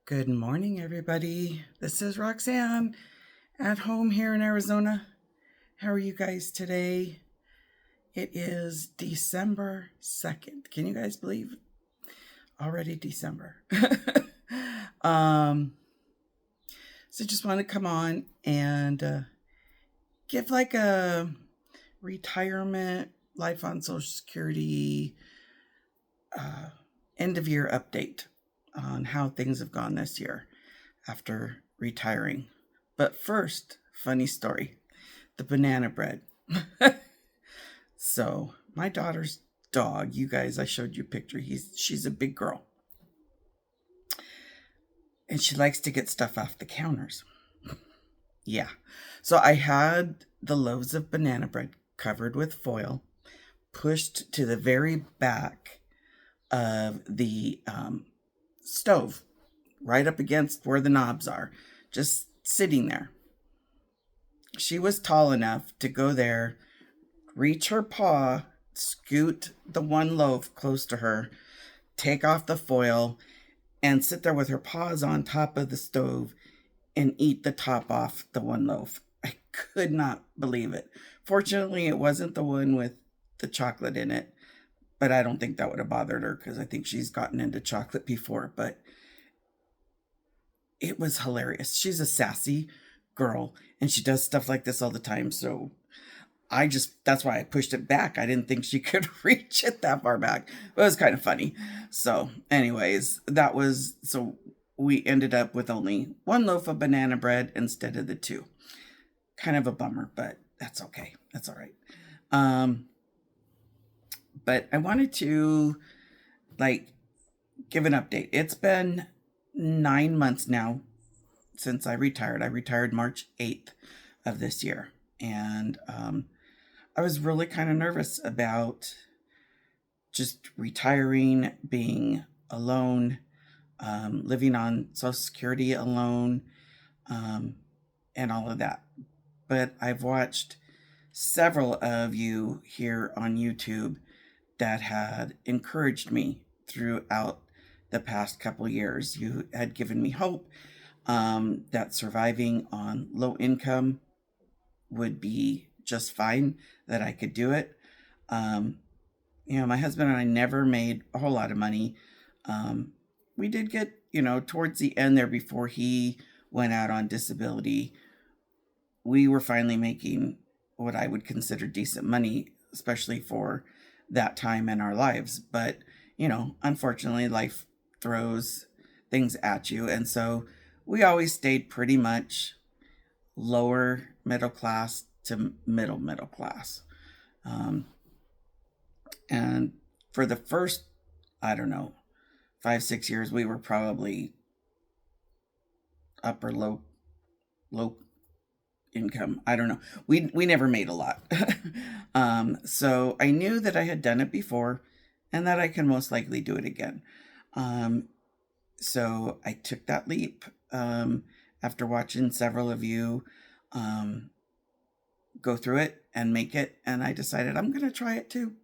Good morning, everybody. This is Roxanne at home here in Arizona. How are you guys today? It is December 2nd. Can you guys believe already December? um, so just want to come on and give like a retirement, life on Social Security, end of year update on how things have gone this year after retiring. But first, funny story, the banana bread. So my daughter's dog, you guys, I showed you a picture. She's a big girl. And she likes to get stuff off the counters. Yeah. So I had the loaves of banana bread covered with foil, pushed to the very back of the stove, right up against where the knobs are, just sitting there. She was tall enough to go there, reach her paw, scoot the one loaf close to her, take off the foil, and sit there with her paws on top of the stove and eat the top off the one loaf. I could not believe it. Fortunately, it wasn't the one with the chocolate in it, but I don't think that would have bothered her because I think she's gotten into chocolate before. But it was hilarious. She's a sassy girl and she does stuff like this all the time. So that's why I pushed it back. I didn't think she could reach it that far back. But it was kind of funny. So, anyways, so we ended up with only one loaf of banana bread instead of the two. Kind of a bummer, but that's okay. That's all right. But I wanted to give an update. It's been 9 months now since I retired. I retired March 8th of this year. And I was really kind of nervous about just retiring, being alone, living on Social Security alone, and all of that. But I've watched several of you here on YouTube that had encouraged me throughout the past couple years. You had given me hope that surviving on low income would be just fine, that I could do it. My husband and I never made a whole lot of money. We did get, towards the end there before he went out on disability, we were finally making what I would consider decent money, especially for that time in our lives. But, unfortunately, life throws things at you. And so we always stayed pretty much lower middle class to middle class. And for the first, 5-6 years, we were probably upper low income. I don't know. We never made a lot. So I knew that I had done it before and that I can most likely do it again. So I took that leap after watching several of you go through it and make it. And I decided I'm going to try it too.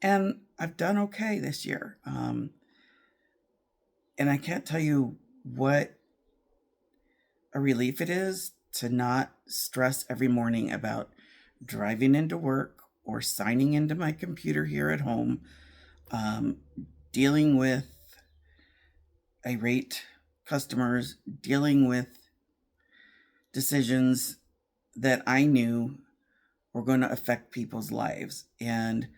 And I've done okay this year. And I can't tell you what a relief it is to not stress every morning about driving into work or signing into my computer here at home, dealing with irate customers, dealing with decisions that I knew were going to affect people's lives. And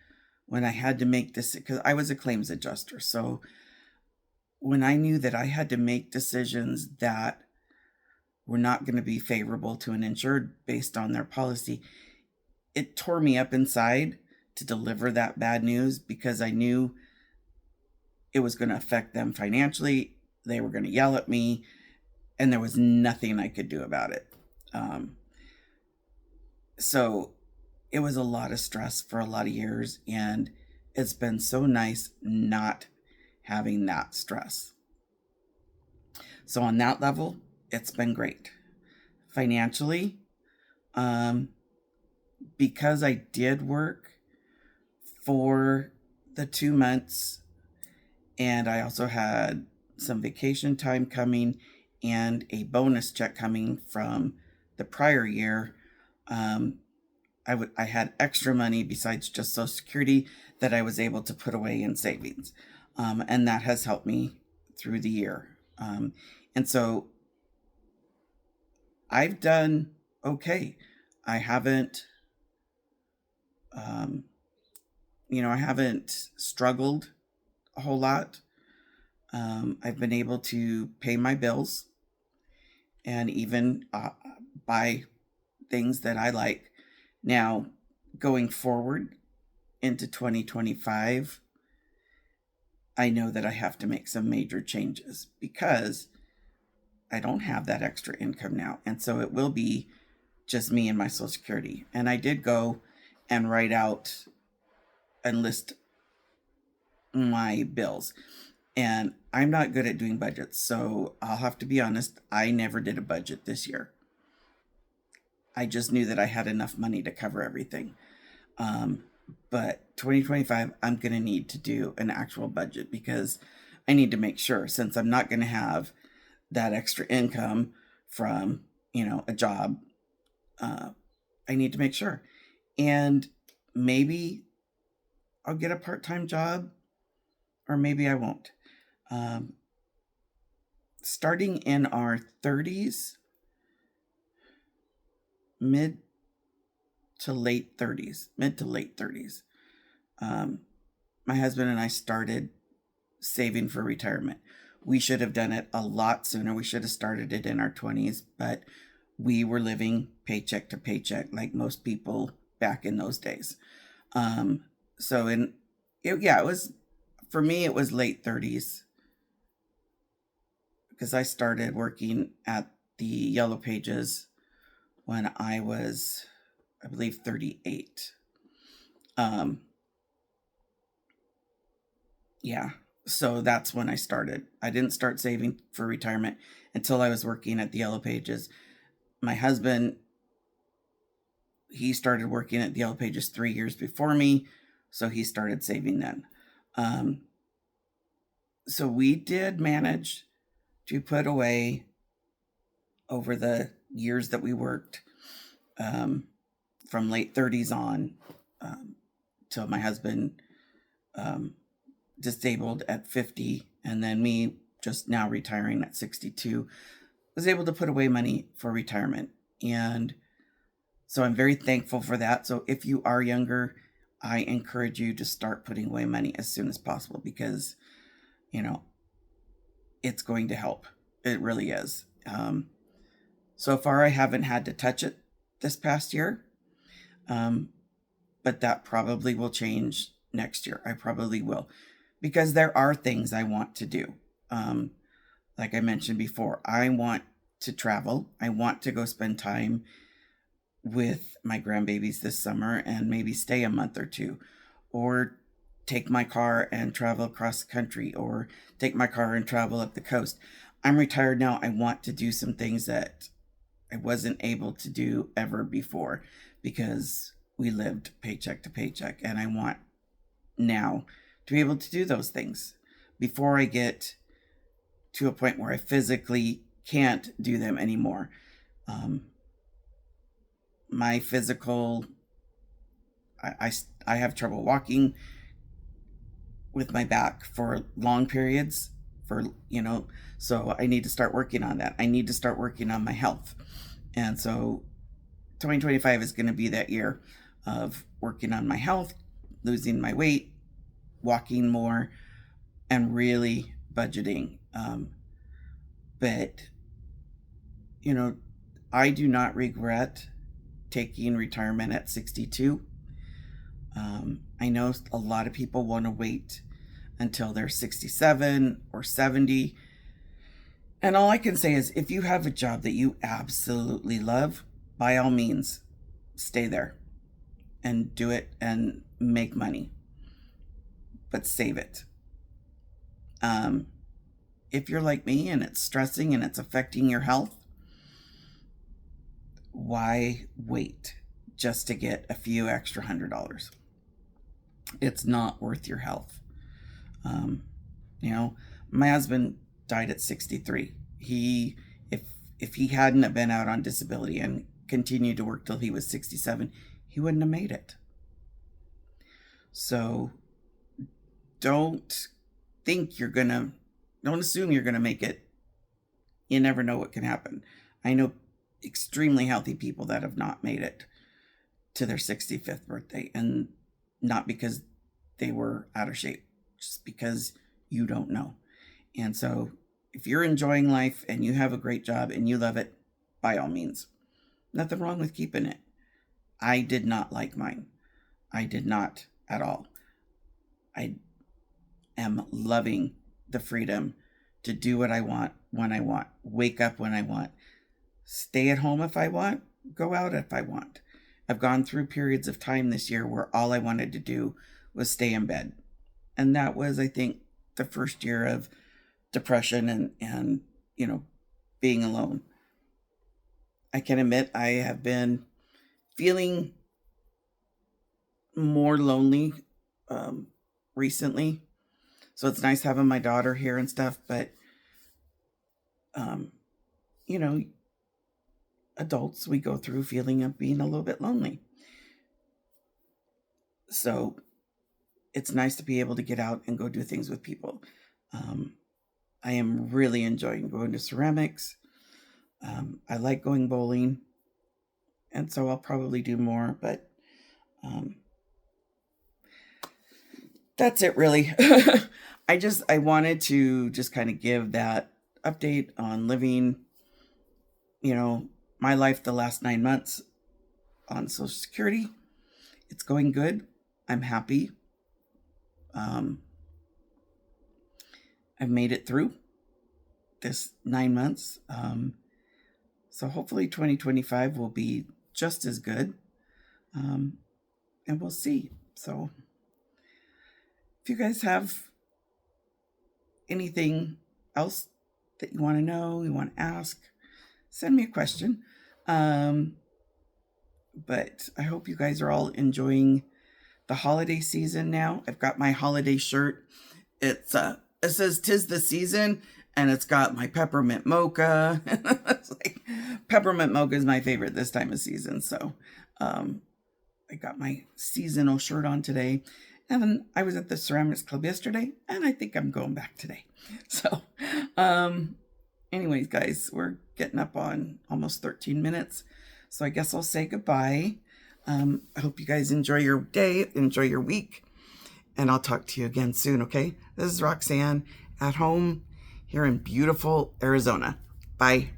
when I had to make this, because I was a claims adjuster, so when I knew that I had to make decisions that were not going to be favorable to an insured based on their policy, it tore me up inside to deliver that bad news because I knew it was going to affect them financially. They were going to yell at me, and there was nothing I could do about it. So it was a lot of stress for a lot of years, and it's been so nice not having that stress. So on that level, it's been great. Financially, because I did work for the 2 months and I also had some vacation time coming and a bonus check coming from the prior year, I had extra money besides just Social Security that I was able to put away in savings, and that has helped me through the year. And so I've done okay. I haven't, I haven't struggled a whole lot. I've been able to pay my bills and even buy things that I like. Now, going forward into 2025, I know that I have to make some major changes because I don't have that extra income now. And so it will be just me and my Social Security. And I did go and write out and list my bills. And I'm not good at doing budgets. So I'll have to be honest, I never did a budget this year. I just knew that I had enough money to cover everything. But 2025, I'm going to need to do an actual budget because I need to make sure, since I'm not going to have that extra income from, a job, I need to make sure. And maybe I'll get a part-time job or maybe I won't. Starting in our 30s, mid to late 30s, my husband and I started saving for retirement. We should have done it a lot sooner. We should have started it in our 20s, but we were living paycheck to paycheck like most people back in those days. It was, for me, it was late 30s because I started working at the Yellow Pages when I was, I believe, 38. So that's when I started. I didn't start saving for retirement until I was working at the Yellow Pages. My husband, he started working at the Yellow Pages 3 years before me, so he started saving then. So we did manage to put away, over the years that we worked, from late 30s on, till my husband disabled at 50, and then me just now retiring at 62, was able to put away money for retirement. And so I'm very thankful for that. So if you are younger, I encourage you to start putting away money as soon as possible because, it's going to help. It really is. So far, I haven't had to touch it this past year, but that probably will change next year. I probably will, because there are things I want to do. Like I mentioned before, I want to travel. I want to go spend time with my grandbabies this summer and maybe stay a month or two, or take my car and travel across the country, or take my car and travel up the coast. I'm retired now. I want to do some things that I wasn't able to do ever before because we lived paycheck to paycheck. And I want now to be able to do those things before I get to a point where I physically can't do them anymore. My physical, I have trouble walking with my back for long periods, so I need to start working on that. I need to start working on my health. And so 2025 is going to be that year of working on my health, losing my weight, walking more, and really budgeting. But I do not regret taking retirement at 62. I know a lot of people want to wait until they're 67 or 70. And all I can say is if you have a job that you absolutely love, by all means, stay there and do it and make money. But save it. If you're like me and it's stressing and it's affecting your health, why wait just to get a few extra $100? It's not worth your health. My husband died at 63. If he hadn't have been out on disability and continued to work till he was 67, he wouldn't have made it. So don't assume you're gonna make it. You never know what can happen. I know extremely healthy people that have not made it to their 65th birthday, and not because they were out of shape, just because you don't know. And so if you're enjoying life and you have a great job and you love it, by all means, nothing wrong with keeping it. I did not like mine. I did not at all. I am loving the freedom to do what I want when I want, wake up when I want, stay at home if I want, go out if I want. I've gone through periods of time this year where all I wanted to do was stay in bed. And that was, I think, the first year of depression and being alone. I can admit I have been feeling more lonely recently. So it's nice having my daughter here and stuff, but adults, we go through feeling of being a little bit lonely. So it's nice to be able to get out and go do things with people. I am really enjoying going to ceramics. I like going bowling, and so I'll probably do more, but that's it really. I wanted to just kind of give that update on living, my life the last 9 months on Social Security. It's going good. I'm happy. I've made it through this 9 months. So hopefully 2025 will be just as good. And we'll see. So if you guys have anything else that you want to know, you want to ask, send me a question. But I hope you guys are all enjoying the holiday season now. I've got my holiday shirt. It says "'Tis the Season," and it's got my peppermint mocha. It's like peppermint mocha is my favorite this time of season. So I got my seasonal shirt on today. And I was at the Ceramics Club yesterday, and I think I'm going back today. So anyways, guys, we're getting up on almost 13 minutes. So I guess I'll say goodbye. I hope you guys enjoy your day, enjoy your week, and I'll talk to you again soon, okay? This is Roxanne at home here in beautiful Arizona. Bye.